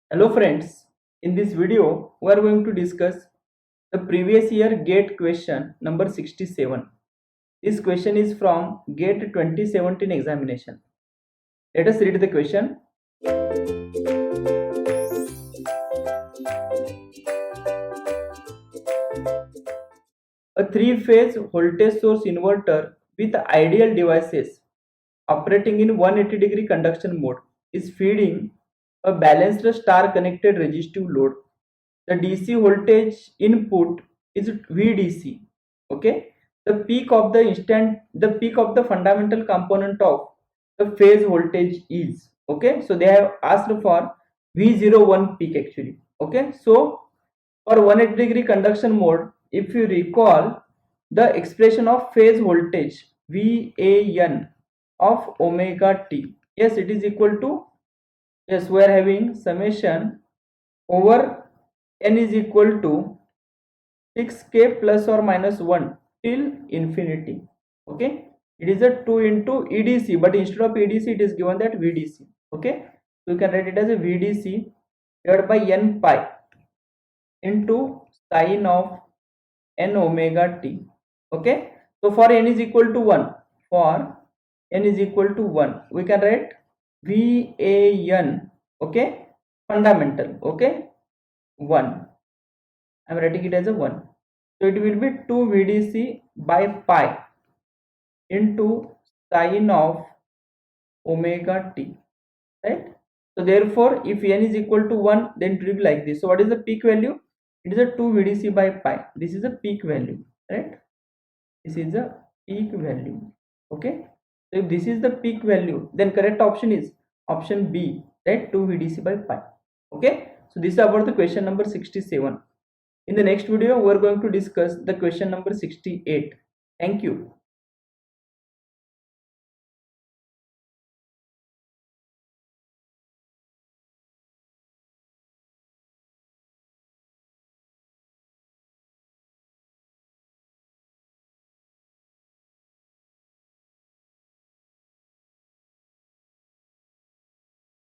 Hello friends, in this video we are going to discuss the previous year GATE question number 67. This question is from GATE 2017 examination. Let us read the question. A three-phase voltage source inverter with ideal devices operating in 180-degree conduction mode is feeding a balanced star connected resistive load. The DC voltage input is VDC. Okay, the peak of the fundamental component of the phase voltage is, okay, so they have asked for V01 peak actually. Okay, so for 180-degree conduction mode, if you recall the expression of phase voltage VAN of omega t, yes, it is equal to, yes, we are having summation over n is equal to 6k plus or minus 1 till infinity. Okay, it is a 2 into EDC, but instead of EDC it is given that VDC. Okay, so you can write it as a VDC divided by n pi into sine of n omega t. Okay, so for n is equal to 1, for n is equal to 1, we can write VAN, okay, fundamental, okay, 1. I am writing it as a 1. So it will be 2 VDC by pi into sine of omega t, right? So therefore, if n is equal to 1, then it will be like this. So what is the peak value? It is a 2 VDC by pi. This is a peak value, right? This is a peak value. Okay. So if this is the peak value, then correct option is option B, right? 2 VDC by pi. Okay. So this is about the question number 67. In the next video, we are going to discuss the question number 68. Thank you.